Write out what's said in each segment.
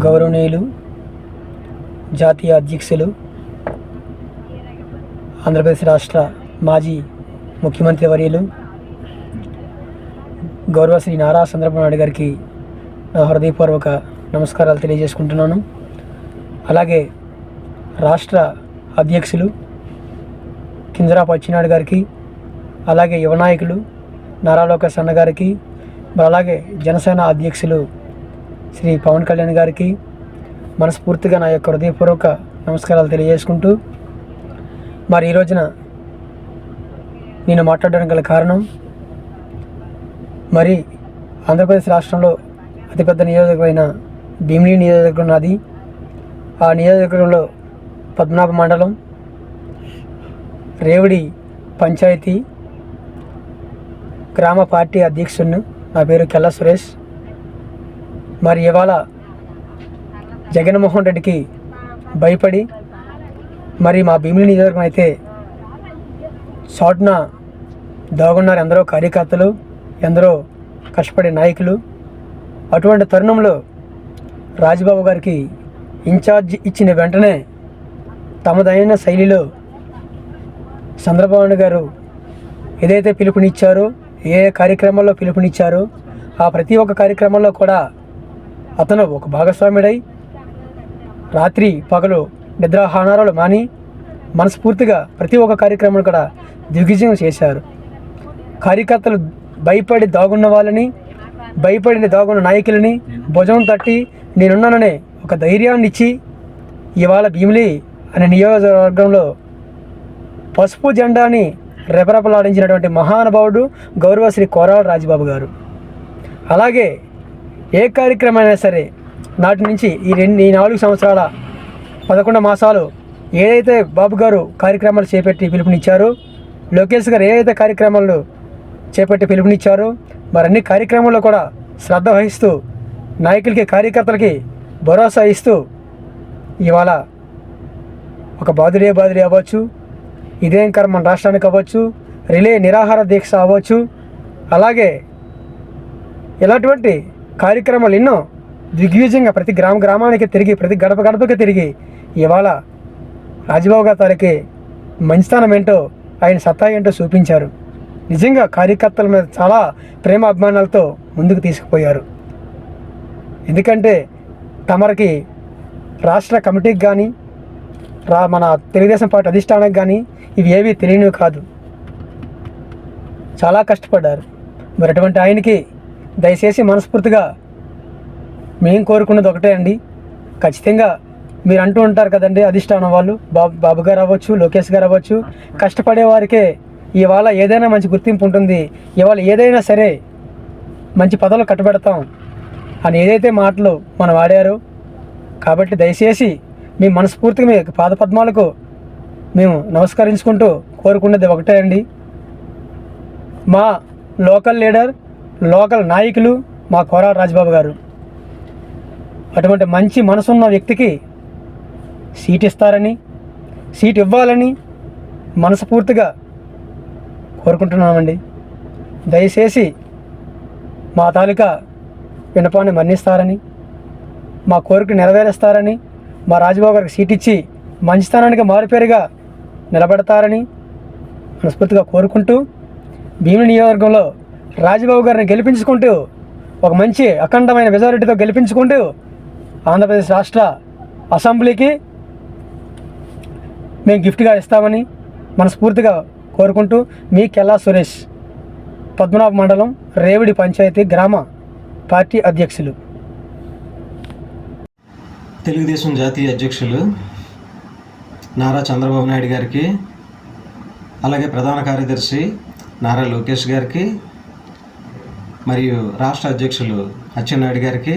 గౌరవనీయులు జాతీయ అధ్యక్షులు ఆంధ్రప్రదేశ్ రాష్ట్ర మాజీ ముఖ్యమంత్రి వర్యులు గౌరవ శ్రీ నారా చంద్రబాబు నాయుడు గారికి నా హృదయపూర్వక నమస్కారాలు తెలియజేసుకుంటున్నాను. అలాగే రాష్ట్ర అధ్యక్షులు కింజరాపు అచ్చెన్నాయుడు గారికి, అలాగే యువ నాయకులు నారా లోకేష్ అన్న గారికి, అలాగే జనసేన అధ్యక్షులు శ్రీ పవన్ కళ్యాణ్ గారికి మనస్ఫూర్తిగా నా యొక్క హృదయపూర్వక నమస్కారాలు తెలియజేసుకుంటూ, మరి ఈ రోజున నేను మాట్లాడడానికి గల కారణం, మరి ఆంధ్రప్రదేశ్ రాష్ట్రంలో అతిపెద్ద నియోజకమైన భీమిలి నియోజకవర్గం నాది. ఆ నియోజకవర్గంలో పద్మనాభ మండలం రేవడి పంచాయతీ గ్రామ పార్టీ అధ్యక్షుడిని. నా పేరు కెల్లా సురేష్. మరి ఇవాళ జగన్మోహన్ రెడ్డికి భయపడి మరి మా భీమిలి నియోజకవర్గం అయితే చాటున దాగున్నారు ఎందరో కార్యకర్తలు, ఎందరో కష్టపడే నాయకులు. అటువంటి తరుణంలో రాజబాబు గారికి ఇన్ఛార్జ్ ఇచ్చిన వెంటనే తమదైన శైలిలో చంద్రబాబు నాయుడు గారు ఏదైతే పిలుపునిచ్చారో, ఏ కార్యక్రమాల్లో పిలుపునిచ్చారో ఆ ప్రతి ఒక్క కార్యక్రమంలో కూడా అతను ఒక భాగస్వామ్యుడై రాత్రి పగలు నిద్రాహారాలు మాని మనస్ఫూర్తిగా ప్రతి ఒక్క కార్యక్రమం కూడా దిగ్విజయం చేశారు. కార్యకర్తలు భయపడి దాగున్న వాళ్ళని, భయపడిన దాగున్న నాయకులని భుజం తట్టి నేనున్నాననే ఒక ధైర్యాన్ని ఇచ్చి ఇవాళ భీమిలి అనే నియోజకవర్గంలో పసుపు జెండాని రెపరెపలాడించినటువంటి మహానుభావుడు గౌరవ శ్రీ కోరాల రాజబాబు గారు. అలాగే ఏ కార్యక్రమం అయినా సరే నాటి నుంచి ఈ 4 సంవత్సరాల 11 మాసాలు ఏదైతే బాబు గారు కార్యక్రమాలు చేపట్టి పిలుపునిచ్చారో, లోకేష్ గారు ఏదైతే కార్యక్రమాలు చేపట్టి పిలుపునిచ్చారో, మరి అన్ని కార్యక్రమాల్లో కూడా శ్రద్ధ వహిస్తూ నాయకులకి, కార్యకర్తలకి భరోసా ఇస్తూ ఇవాళ ఒక బాదుడే అవ్వచ్చు, ఇదేం కర్మ రాష్ట్రానికి అవ్వచ్చు, రిలే నిరాహార దీక్ష అవ్వచ్చు, అలాగే ఇలాంటి కార్యక్రమాలు ఎన్నో దిగ్విజయంగా ప్రతి గ్రామానికి తిరిగి, ప్రతి గడపకి తిరిగి ఇవాళ రాజబాబు గారి తారీఖు మంచితనం ఏంటో, ఆయన సత్తా ఏంటో చూపించారు. నిజంగా కార్యకర్తల మీద చాలా ప్రేమ అభిమానాలతో ముందుకు తీసుకుపోయారు. ఎందుకంటే తమరికి రాష్ట్ర కమిటీకి కానీ మన తెలుగుదేశం పార్టీ అధిష్టానానికి కానీ ఇవి ఏవి తెలియనివి కాదు. చాలా కష్టపడ్డారు. మరి అటువంటి ఆయనకి దయచేసి మనస్ఫూర్తిగా మేము కోరుకున్నది ఒకటే అండి, ఖచ్చితంగా మీరు అంటూ ఉంటారు కదండి, అధిష్టానం వాళ్ళు బాబు గారు అవ్వచ్చు, లోకేష్ గారు అవ్వచ్చు, కష్టపడే వారికే ఇవాళ ఏదైనా మంచి గుర్తింపు ఉంటుంది, ఇవాళ ఏదైనా సరే మంచి పదవులు కట్టబెడతాం అని ఏదైతే మాటలు మనం వాడారో, కాబట్టి దయచేసి మీ మనస్ఫూర్తిగా మీ పాదపద్మాలకు మేము నమస్కరించుకుంటూ కోరుకున్నది ఒకటే అండి, మా లోకల్ లీడర్, లోకల్ నాయకులు మా కోరాల రాజబాబు గారు అటువంటి మంచి మనసున్న వ్యక్తికి సీట్ ఇస్తారని, సీట్ ఇవ్వాలని మనస్ఫూర్తిగా కోరుకుంటున్నామండి. దయచేసి మా తాలూకా విన్నపాన్ని మన్నిస్తారని, మా కోరిక నెరవేరుస్తారని, మా రాజబాబు గారికి సీట్ ఇచ్చి మంచితనానికి మారుపేరుగా నిలబెడతారని మనస్ఫూర్తిగా కోరుకుంటూ, భీమిలి నియోజకవర్గంలో రాజబాబు గారిని గెలిపించుకుంటూ ఒక మంచి అఖండమైన మెజారిటీతో గెలిపించుకుంటూ ఆంధ్రప్రదేశ్ రాష్ట్ర అసెంబ్లీకి మేము గిఫ్ట్గా ఇస్తామని మనస్ఫూర్తిగా కోరుకుంటూ, మీ కెల్లా సురేష్, పద్మనాభ మండలం రేవడి పంచాయతీ గ్రామ పార్టీ అధ్యక్షులు. తెలుగుదేశం జాతీయ అధ్యక్షులు నారా చంద్రబాబు నాయుడు గారికి, అలాగే ప్రధాన కార్యదర్శి నారా లోకేష్ గారికి, మరియు రాష్ట్ర అధ్యక్షులు అచ్చెన్నాయుడు గారికి,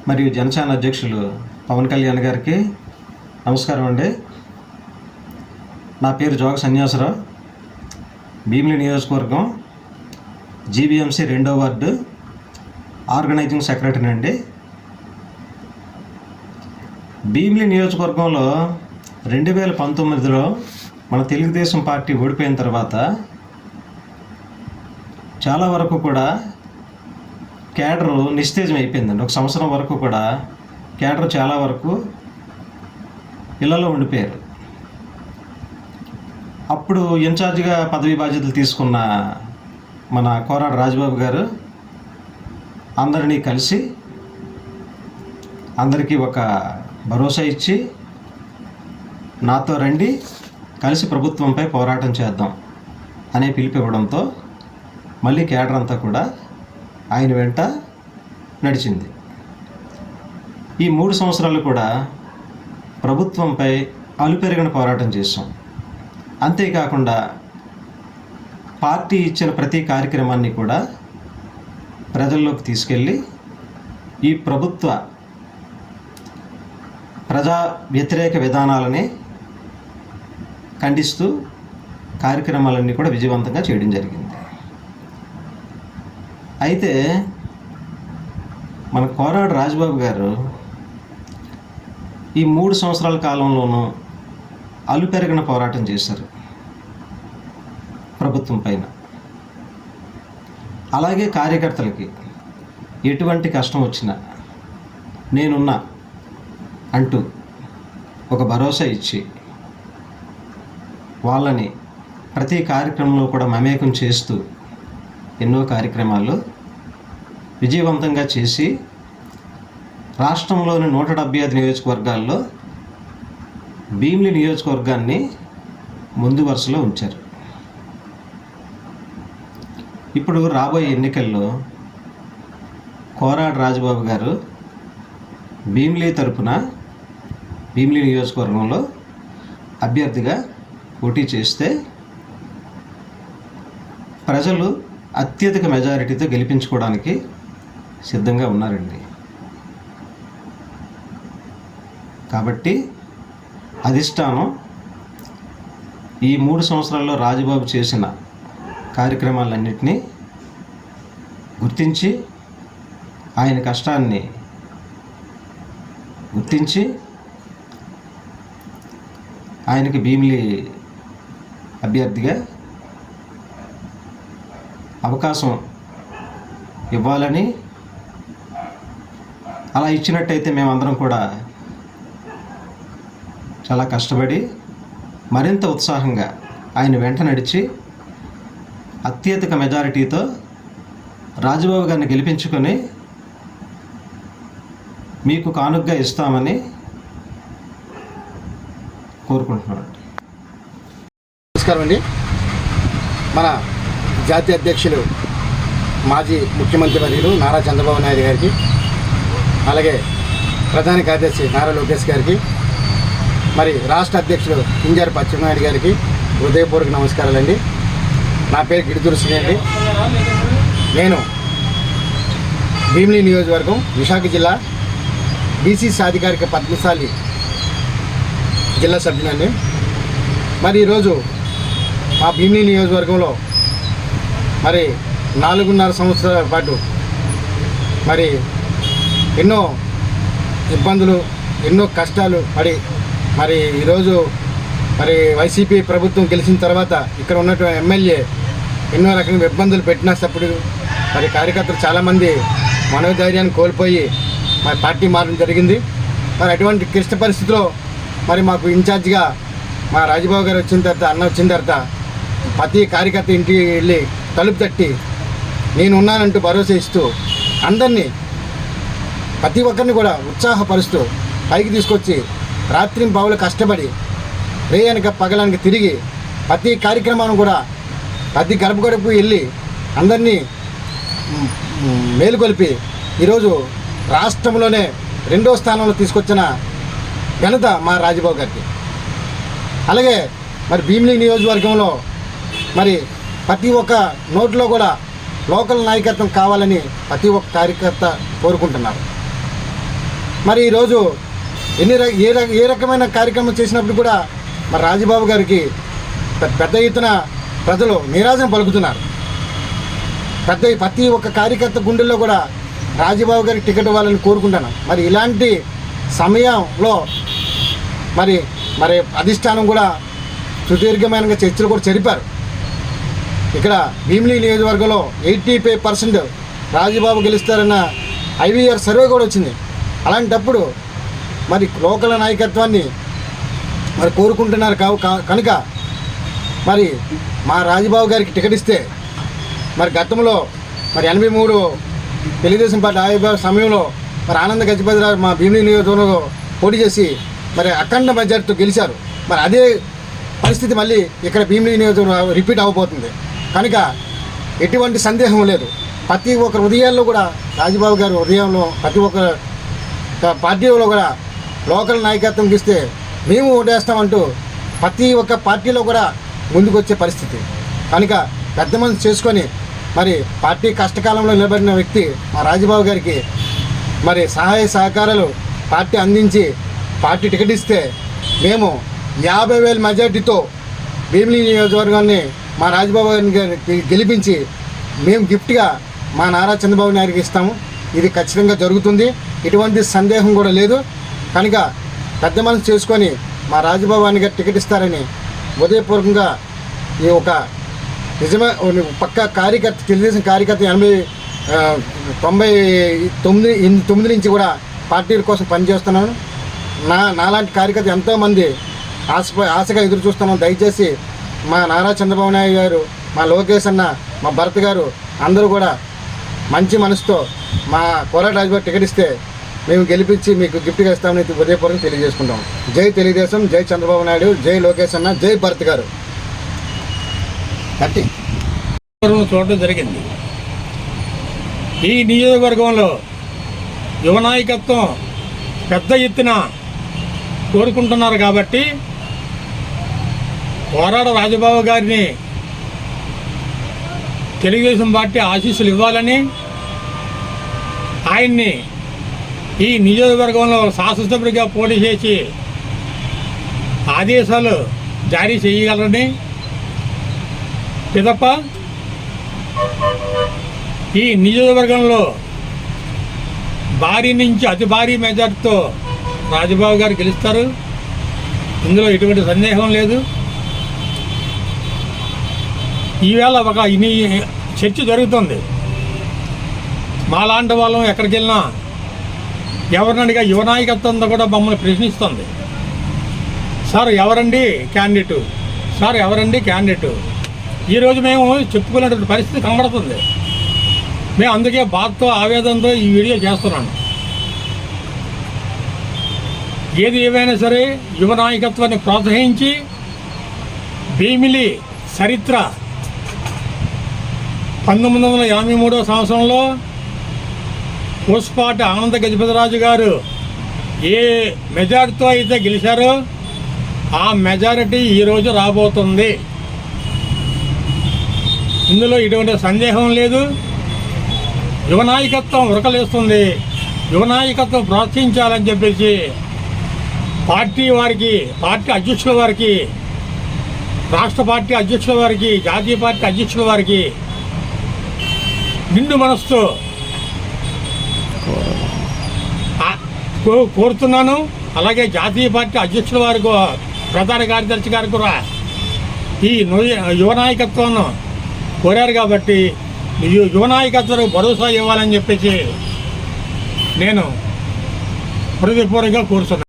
మరియు జనసేన అధ్యక్షులు పవన్ కళ్యాణ్ గారికి నమస్కారం అండి. నా పేరు జోగ సన్యాసరావు, భీమిలి నియోజకవర్గం జీబీఎంసీ 2వ వార్డు ఆర్గనైజింగ్ సెక్రటరీ అండి. భీమిలి నియోజకవర్గంలో 2019లో మన తెలుగుదేశం పార్టీ ఓడిపోయిన తర్వాత చాలా వరకు కూడా కేడరు నిస్తేజం అయిపోయిందండి. ఒక సంవత్సరం వరకు కూడా కేడర్ చాలా వరకు ఇళ్లలో ఉండిపోయారు. అప్పుడు ఇన్ఛార్జిగా పదవి బాధ్యతలు తీసుకున్న మన కోరాడ రాజబాబు గారు అందరినీ కలిసి అందరికీ ఒక భరోసా ఇచ్చి, నాతో రండి, కలిసి ప్రభుత్వంపై పోరాటం చేద్దాం అనే పిలుపు ఇవ్వడంతో మళ్ళీ కేడర్ అంతా కూడా ఆయన వెంట నడిచింది. ఈ 3 సంవత్సరాలు కూడా ప్రభుత్వంపై అలుపెరగని పోరాటం చేశాం. అంతేకాకుండా పార్టీ ఇచ్చిన ప్రతి కార్యక్రమాన్ని కూడా ప్రజల్లోకి తీసుకెళ్ళి ఈ ప్రభుత్వ ప్రజా వ్యతిరేక విధానాలని ఖండిస్తూ కార్యక్రమాలన్నీ కూడా విజయవంతంగా చేయడం జరిగింది. అయితే మన కోరాడ రాజబాబు గారు ఈ 3 సంవత్సరాల కాలంలోనూ అలుపెరగన పోరాటం చేశారు ప్రభుత్వం పైన. అలాగే కార్యకర్తలకి ఎటువంటి కష్టం వచ్చినా నేనున్నా అంటూ ఒక భరోసా ఇచ్చి వాళ్ళని ప్రతి కార్యక్రమంలో కూడా మమేకం చేస్తూ ఎన్నో కార్యక్రమాలు విజయవంతంగా చేసి రాష్ట్రంలోని 175 నియోజకవర్గాల్లో భీమిలి నియోజకవర్గాన్ని ముందు వరుసలో ఉంచారు. ఇప్పుడు రాబోయే ఎన్నికల్లో కోరాడ రాజబాబు గారు భీమిలి తరపున భీమిలి నియోజకవర్గంలో అభ్యర్థిగా పోటీ చేస్తే ప్రజలు అత్యధిక మెజారిటీతో గెలిపించుకోవడానికి సిద్ధంగా ఉన్నారండి. కాబట్టి అధిష్టానం ఈ 3 సంవత్సరాల్లో రాజబాబు చేసిన కార్యక్రమాలన్నింటినీ గుర్తించి, ఆయన కష్టాన్ని గుర్తించి ఆయనకి భీమిలి అభ్యర్థిగా అవకాశం ఇవ్వాలని, అలా ఇచ్చినట్టయితే మేమందరం కూడా చాలా కష్టపడి మరింత ఉత్సాహంగా ఆయన వెంట నడిచి అత్యధిక మెజారిటీతో రాజబాబు గారిని గెలిపించుకొని మీకు కానుకగా ఇస్తామని కోరుకుంటున్నాను. నమస్కారం అండి. మన జాతీయ అధ్యక్షులు మాజీ ముఖ్యమంత్రి వర్యులు నారా చంద్రబాబు నాయుడు గారికి, అలాగే ప్రధాన కార్యదర్శి నారా లోకేష్ గారికి, మరి రాష్ట్ర అధ్యక్షులు కింజారి పచ్చెన్నాయుడు గారికి హృదయపూర్వక నమస్కారాలండి. నా పేరు గిడిదూరు శ్రీ అండి. నేను భీమిలి నియోజకవర్గం విశాఖ జిల్లా బీసీ సాధికారిక పద్మశాలి జిల్లా సభ్యునండి. మరి ఈరోజు మా భీమిలి నియోజకవర్గంలో మరి 4.5 సంవత్సరాల పాటు మరి ఎన్నో ఇబ్బందులు, ఎన్నో కష్టాలు పడి మరి ఈరోజు మరి వైసీపీ ప్రభుత్వం గెలిచిన తర్వాత ఇక్కడ ఉన్నటువంటి ఎమ్మెల్యే ఎన్నో రకంగా ఇబ్బందులు పెట్టినప్పుడు మరి కార్యకర్తలు చాలామంది మనోధైర్యాన్ని కోల్పోయి మరి పార్టీ మారడం జరిగింది. మరి అటువంటి క్లిష్ట పరిస్థితిలో మరి మాకు ఇన్ఛార్జిగా మా రాజబాబు గారు వచ్చిన తర్వాత, అన్న వచ్చిన తర్వాత ప్రతి కార్యకర్త ఇంటికి వెళ్ళి తలుపు తట్టి నేను ఉన్నానంటూ భరోసా ఇస్తూ అందరినీ ప్రతి ఒక్కరిని కూడా ఉత్సాహపరుస్తూ పైకి తీసుకొచ్చి రాత్రి బావులు కష్టపడి రేయనక పగలనక తిరిగి ప్రతి కార్యక్రమాన్ని కూడా ప్రతి గడప వెళ్ళి అందరినీ మేలుకొల్పి ఈరోజు రాష్ట్రంలోనే 2వ స్థానంలో తీసుకొచ్చిన ఘనత మా రాజబాబు గారికి. అలాగే మరి భీమిలి నియోజకవర్గంలో మరి ప్రతి ఒక్క నోట్లో కూడా లోకల్ నాయకత్వం కావాలని ప్రతి ఒక్క కార్యకర్త కోరుకుంటున్నారు. మరి ఈరోజు ఏ రకమైన కార్యక్రమం చేసినప్పుడు కూడా మరి రాజబాబు గారికి పెద్ద ఎత్తున ప్రజలు నీరాజన పలుకుతున్నారు. ప్రతి ఒక్క కార్యకర్త గుండెల్లో కూడా రాజబాబు గారికి టికెట్ ఇవ్వాలని కోరుకుంటున్నాను. మరి ఇలాంటి సమయంలో మరి అధిష్టానం కూడా సుదీర్ఘమైన చర్చలు కూడా జరిపారు. ఇక్కడ భీమిలి నియోజకవర్గంలో 85% రాజబాబు గెలుస్తారన్న IVR సర్వే కూడా వచ్చింది. అలాంటప్పుడు మరి లోకల్ నాయకత్వాన్ని మరి కోరుకుంటున్నారు కనుక మరి మా రాజబాబు గారికి టికెట్ ఇస్తే మరి గతంలో మరి 83 తెలుగుదేశం పార్టీ ఆవిర్భావ సమయంలో మరి ఆనంద గజపతిరావు మా భీమిలి నియోజకవర్గంలో పోటీ చేసి మరి అఖండ మెజార్టీతో గెలిచారు. మరి అదే పరిస్థితి మళ్ళీ ఇక్కడ భీమిలి నియోజకవర్గం రిపీట్ అవ్వబోతుంది కనుక ఎటువంటి సందేహం లేదు. ప్రతి ఒక్కరి హృదయాల్లో కూడా రాజబాబు గారి హృదయంలో ప్రతి ఒక్క పార్టీలో కూడా లోకల్ నాయకత్వం ఇస్తే మేము ఓటేస్తామంటూ ప్రతి ఒక్క పార్టీలో కూడా ముందుకు వచ్చే పరిస్థితి కనుక పెద్ద మనసు చేసుకొని మరి పార్టీ కష్టకాలంలో నిలబడిన వ్యక్తి మా రాజబాబు గారికి మరి సహాయ సహకారాలు పార్టీ అందించి పార్టీ టికెట్ ఇస్తే మేము 50,000 మెజార్టీతో భీమిలి నియోజకవర్గాన్ని మా రాజబాబు గారిని గెలిపించి మేము గిఫ్ట్గా మా నారా చంద్రబాబు నాయుడికి ఇస్తాము. ఇది ఖచ్చితంగా జరుగుతుంది, ఎటువంటి సందేహం కూడా లేదు. కనుక పెద్ద మనసు చేసుకొని మా రాజబాబు గారికి టికెట్ ఇస్తారని ఉదయపూర్వకంగా ఈ ఒక నిజమే పక్క కార్యకర్త తెలుగుదేశం కార్యకర్త 99 నుంచి కూడా పార్టీల కోసం పనిచేస్తున్నాను. నాలాంటి కార్యకర్త ఎంతోమంది ఆశగా ఎదురు చూస్తున్నాం. దయచేసి మా నారా చంద్రబాబు నాయుడు గారు, మా లోకేష్ అన్న, మా భరత్ గారు అందరూ కూడా మంచి మనసుతో మా కోరాట రాజబాబు టికెట్ ఇస్తే మేము గెలిపించి మీకు గిఫ్ట్గా ఇస్తామని ఉదయపూర్వకం తెలియజేసుకుంటాం. జై తెలుగుదేశం, జై చంద్రబాబు నాయుడు, జై లోకేష్ అన్న, జై భరత్ గారు. కట్టి చూడటం జరిగింది. ఈ నియోజకవర్గంలో యువ నాయకత్వం పెద్ద ఎత్తున కోరుకుంటున్నారు కాబట్టి కోరాడ రాజబాబు గారిని తెలుగుదేశం పార్టీ ఆశీస్సులు ఇవ్వాలని, ఆయన్ని ఈ నియోజకవర్గంలో శాసనసభ్యుడిగా పోటీ చేసి ఆదేశాలు జారీ చేయగలరని, పిదప ఈ నియోజకవర్గంలో భారీ నుంచి అతి భారీ మెజార్టీతో రాజబాబు గారు గెలుస్తారు. ఇందులో ఎటువంటి సందేహం లేదు. ఈవేళ ఒక చర్చ జరుగుతుంది. మాలాంటి వాళ్ళం ఎక్కడికి వెళ్ళినా ఎవరినడిగా యువ నాయకత్వంతో కూడా మమ్మల్ని ప్రశ్నిస్తుంది. సార్ ఎవరండి క్యాండిడేటు, సార్ ఎవరండి క్యాండిడేటు. ఈరోజు మేము చెప్పుకునేటువంటి పరిస్థితి కనబడుతుంది. మేము అందుకే బాధతో ఆవేదనతో ఈ వీడియో చేస్తున్నాను. ఏది ఏమైనా సరే యువ నాయకత్వాన్ని ప్రోత్సహించి భీమిలి చరిత్ర 1983వ సంవత్సరంలో పూసపాటి ఆనంద గజపతిరాజు గారు ఏ మెజారిటీతో అయితే గెలిచారో ఆ మెజారిటీ ఈరోజు రాబోతుంది. ఇందులో ఎటువంటి సందేహం లేదు. యువ నాయకత్వం ఉరకలేస్తుంది. యువ నాయకత్వం ప్రోత్సహించాలని చెప్పేసి పార్టీ వారికి, పార్టీ అధ్యక్షుల వారికి, రాష్ట్ర పార్టీ అధ్యక్షుల వారికి, జాతీయ పార్టీ అధ్యక్షుల వారికి నిండు మనసుతో కోరుతున్నాను. అలాగే జాతీయ పార్టీ అధ్యక్షుల వారికి, ప్రధాన కార్యదర్శి గారికి కూడా ఈ యువ నాయకత్వాన్ని కోరారు కాబట్టి యువ నాయకత్వం భరోసా ఇవ్వాలని చెప్పేసి నేను హృదయపూర్వకంగా కోరుతున్నాను.